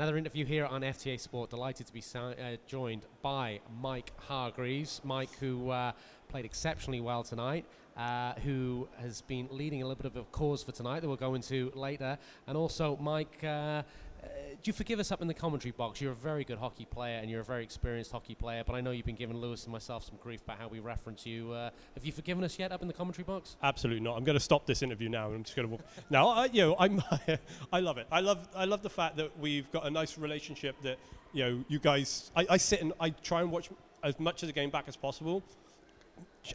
Another interview here on FTA Sport. Delighted to be joined by Mike Hargreaves. Mike, who played exceptionally well tonight, who has been leading a little bit of a cause for tonight that we'll go into later. And also, Mike, do you forgive us up in the commentary box? You're a very good hockey player and you're a very experienced hockey player, but I know you've been giving Lewis and myself some grief about how we reference you. Have you forgiven us yet up in the commentary box? Absolutely not. I'm going to stop this interview now, and I'm just going to walk. No, I love it. I love the fact that we've got a nice relationship. That you guys. I sit and I try and watch as much of the game back as possible,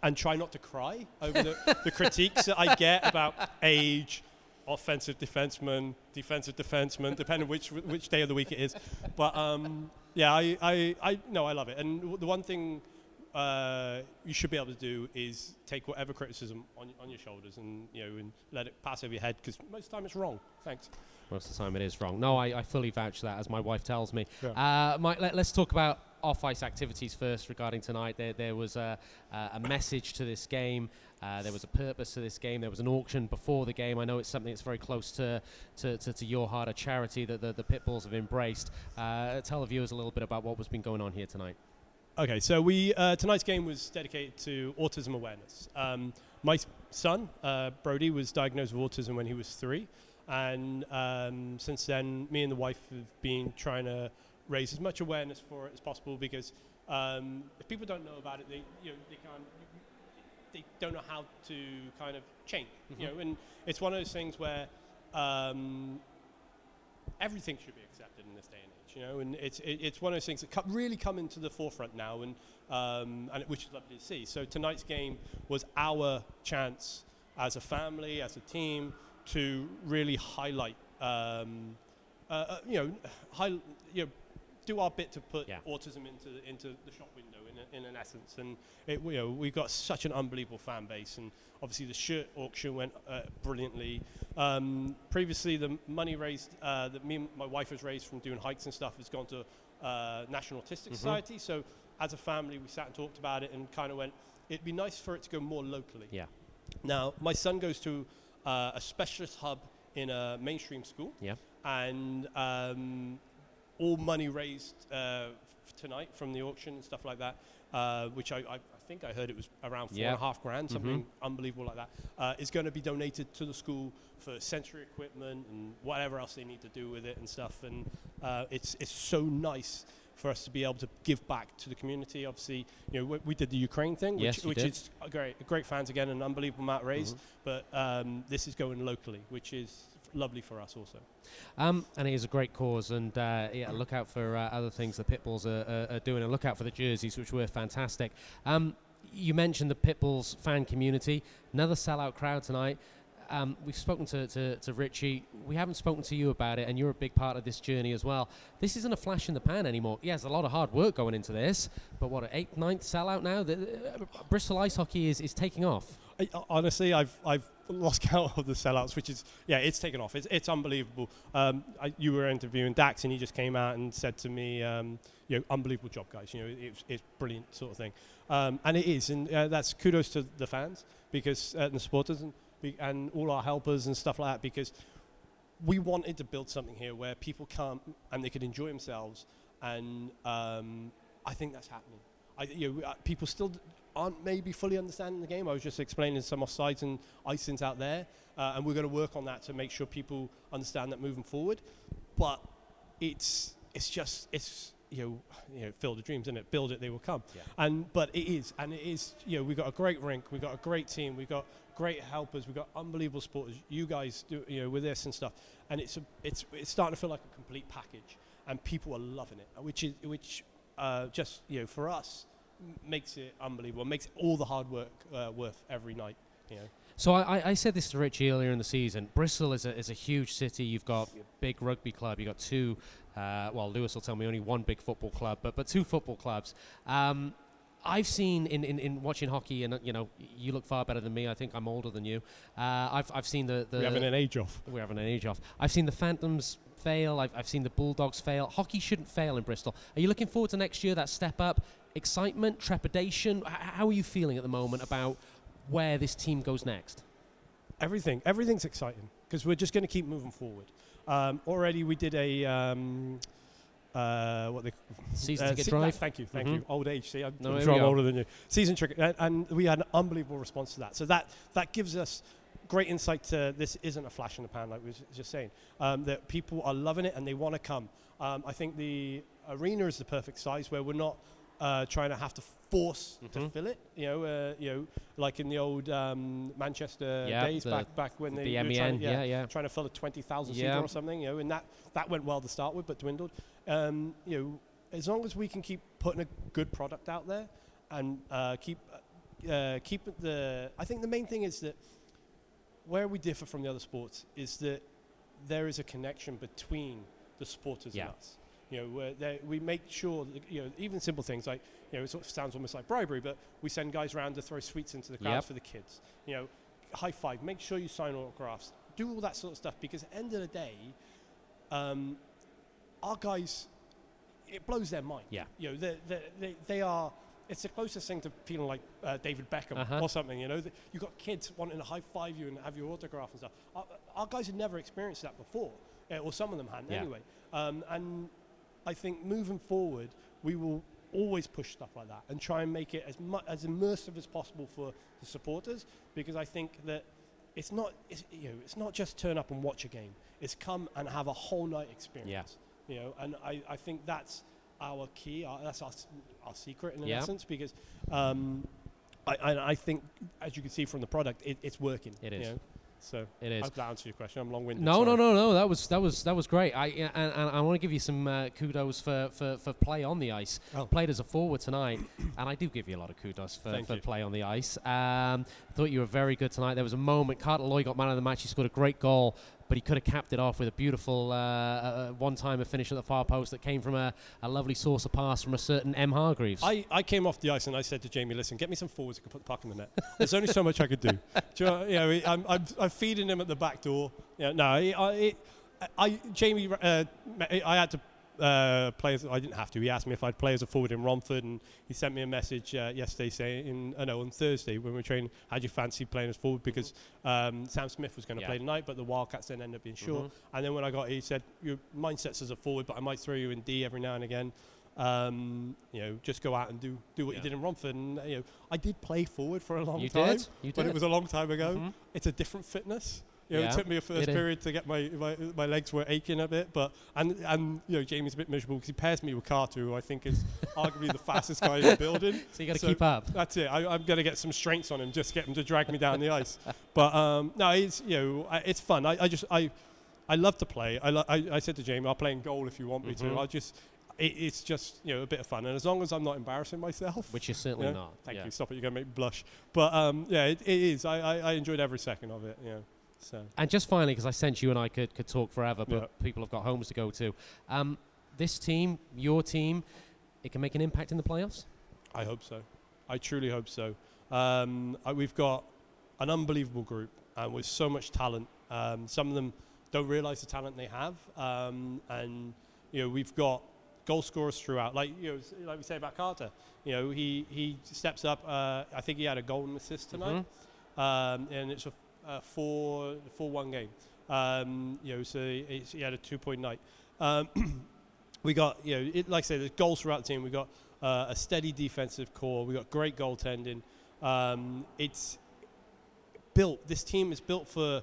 and try not to cry over the critiques that I get about age, offensive defenseman, depending which day of the week it is. But I love it. And the one thing you should be able to do is take whatever criticism on your shoulders and and let it pass over your head, because most of the time it's wrong. Thanks. Most of the time it is wrong. No, I fully vouch that, as my wife tells me. Yeah. Mike, let's talk about off-ice activities first regarding tonight. There was a message to this game. There was a purpose to this game. There was an auction before the game. I know it's something that's very close to your heart, a charity that the Pitbulls have embraced. Tell the viewers a little bit about what was been going on here tonight. Okay, so tonight's game was dedicated to autism awareness. My son, Brody, was diagnosed with autism when he was 3. And since then, me and the wife have been trying to raise as much awareness for it as possible, because if people don't know about it, they don't know how to kind of change. Mm-hmm. And it's one of those things where everything should be accepted in this day and age. And it's one of those things that really come into the forefront now, and which is lovely to see. So tonight's game was our chance as a family, as a team, to really highlight, do our bit to put autism into the shop window in an essence. And we've got such an unbelievable fan base, and obviously the shirt auction went brilliantly. Previously, the money raised that me and my wife has raised from doing hikes and stuff has gone to National Autistic Society. So as a family, we sat and talked about it and kind of went, it'd be nice for it to go more locally. Yeah. Now, my son goes to a specialist hub in a mainstream school. Yeah. And all money raised tonight from the auction and stuff like that, which I think I heard it was around $4.5 grand, something unbelievable like that, is going to be donated to the school for sensory equipment and whatever else they need to do with it and stuff. And it's so nice for us to be able to give back to the community. Obviously, we did the Ukraine thing, which is great fans again, an unbelievable amount raised. But this is going locally, which is lovely for us also. And it is a great cause, and look out for other things the Pitbulls are doing, and look out for the jerseys, which were fantastic. You mentioned the Pitbulls fan community, another sellout crowd tonight. We've spoken to Richie. We haven't spoken to you about it, and you're a big part of this journey as well. This isn't a flash in the pan anymore. Yes, a lot of hard work going into this, but what, an 8th, 9th sellout now? Bristol ice hockey is taking off. Honestly, I've lost count of the sellouts, which is, it's taken off. It's unbelievable. You were interviewing Dax, and he just came out and said to me, unbelievable job, guys. It's brilliant sort of thing. And it is, and that's kudos to the fans, because and the supporters and all our helpers and stuff like that, because we wanted to build something here where people come and they could enjoy themselves, and I think that's happening. People still aren't maybe fully understanding the game. I was just explaining some offsides and icings out there, and we're going to work on that to make sure people understand that moving forward. But it's field of dreams, isn't it? Build it, they will come. Yeah. But it is, we've got a great rink, we've got a great team, we've got great helpers, we've got unbelievable supporters. You guys do, with this and stuff, and it's starting to feel like a complete package, and people are loving it, which for us makes it unbelievable. It makes all the hard work worth every night. So I said this to Richie earlier in the season. Bristol is a huge city. You've got a big rugby club. You've got 2. Lewis will tell me only 1 big football club, but 2 football clubs. I've seen in watching hockey, and you look far better than me. I think I'm older than you. I've seen the we're having an age off. We're having an age off. I've seen the Phantoms fail. I've seen the Bulldogs fail. Hockey shouldn't fail in Bristol. Are you looking forward to next year? That step up, excitement, trepidation. How are you feeling at the moment about where this team goes next? Everything's exciting, because we're just going to keep moving forward. Already we did a what they Season ticket drive. Thank you. Old age. See, I'm No, sure I'm older than you. Season ticket, and we had an unbelievable response to that. So that gives us great insight to this isn't a flash in the pan, like we were just saying. That people are loving it and they want to come. I think the arena is the perfect size where we're not trying to have to force to fill it. You know, like in the old Manchester days back when they were trying to fill a 20,000 seater or something. You know, and that went well to start with, but dwindled. You know, as long as we can keep putting a good product out there and keep the. I think the main thing is that where we differ from the other sports is that there is a connection between the supporters and us. You know, we make sure that, you know, even simple things like, you know, it sort of sounds almost like bribery, but we send guys around to throw sweets into the crowds for the kids. You know, high five, make sure you sign autographs, do all that sort of stuff, because at the end of the day, our guys, it blows their mind. Yeah. You know, they are. It's the closest thing to feeling like David Beckham or something. You know, you've got kids wanting to high five you and have your autograph and stuff. Our guys had never experienced that before, or some of them hadn't anyway. And I think moving forward, we will always push stuff like that and try and make it as immersive as possible for the supporters, because I think that it's not just turn up and watch a game. It's come and have a whole night experience. You know, and I think that's our key. That's our secret in essence, because I think, as you can see from the product, it's working. It is. You know? So it is. I hope that answers your question. I'm long-winded. No. That was great. And I want to give you some kudos for play on the ice. Played as a forward tonight, and I do give you a lot of kudos for play on the ice. Thought you were very good tonight. There was a moment Carter Lloyd got man of the match. He scored a great goal, but he could have capped it off with a beautiful one-timer finish at the far post that came from a lovely source of pass from a certain M. Hargreaves. I came off the ice and I said to Jamie, listen, get me some forwards who can put the puck in the net. There's only so much I could do. Do you know, I'm feeding him at the back door. You know, Jamie, I had to play as, I didn't have to. He asked me if I'd play as a forward in Romford, and he sent me a message yesterday saying, on Thursday when we were training, how'd you fancy playing as forward? Because Sam Smith was going to play tonight, but the Wildcats then ended up being short. And then when I got here, he said, your mindset's as a forward, but I might throw you in D every now and again. You know, just go out and do what you did in Romford. And you know, I did play forward for a long time, but it was a long time ago. It's a different fitness. You know, it took me a first period to get my legs were aching a bit, but and you know, Jamie's a bit miserable because he pairs me with Carter, who I think is arguably the fastest guy in the building. So you got to keep up. That's it. I'm going to get some strengths on him, just get him to drag me down the ice. But no, it's, you know, it's fun. I love to play. I said to Jamie, I'll play in goal if you want me to. It's just, you know, a bit of fun, and as long as I'm not embarrassing myself, which you're certainly not. Thank you. Stop it. You're going to make me blush. But yeah, it is. I enjoyed every second of it. Yeah. So. And just finally, because I sense you and I could talk forever, but people have got homes to go to. This team, your team, it can make an impact in the playoffs? I hope so. I truly hope so. We've got an unbelievable group with so much talent. Some of them don't realise the talent they have, and you know, we've got goal scorers throughout. Like, you know, like we say about Carter, you know, he steps up. I think he had a goal and assist tonight, and it's a 4-1 game. You know, so he had a 2-point night. We got, you know, like I say, there's goals throughout the team. We got a steady defensive core. We got great goaltending. It's built. This team is built for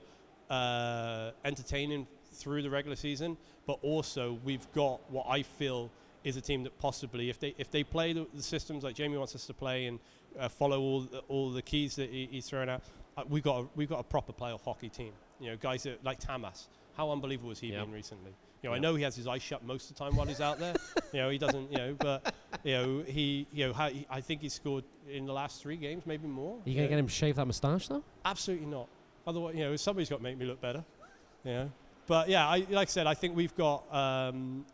entertaining through the regular season, but also we've got what I feel is a team that possibly, if they play the systems like Jamie wants us to play and follow all the keys that he's throwing out. We've got a proper playoff hockey team. You know, guys that, like Tamas. How unbelievable has he been recently? You know, I know he has his eyes shut most of the time while he's out there. You know, he doesn't. You know, but you know, I think he's scored in the last 3 games, maybe more. Are you gonna get him to shave that moustache though? Absolutely not. Otherwise, you know, somebody's got to make me look better. You know, but yeah, like I said, I think we've got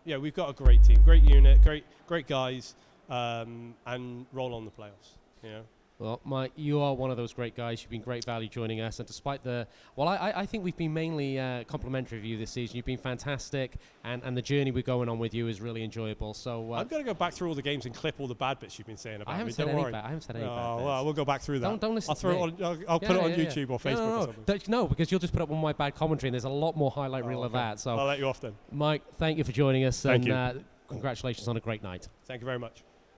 we've got a great team, great unit, great guys, and roll on the playoffs. You know. Well, Mike, you are one of those great guys. You've been great value joining us. And despite I think we've been mainly complimentary of you this season. You've been fantastic. And the journey we're going on with you is really enjoyable. So I'm going to go back through all the games and clip all the bad bits you've been saying about me. Don't worry. I haven't said any bad Oh, bits. well, we'll go back through that. Don't listen to me. I'll put it on YouTube or Facebook or something. No, because you'll just put up one of my bad commentary, and there's a lot more highlight reel of that. So I'll let you off then. Mike, thank you for joining us. Thank you. Congratulations on a great night. Thank you very much.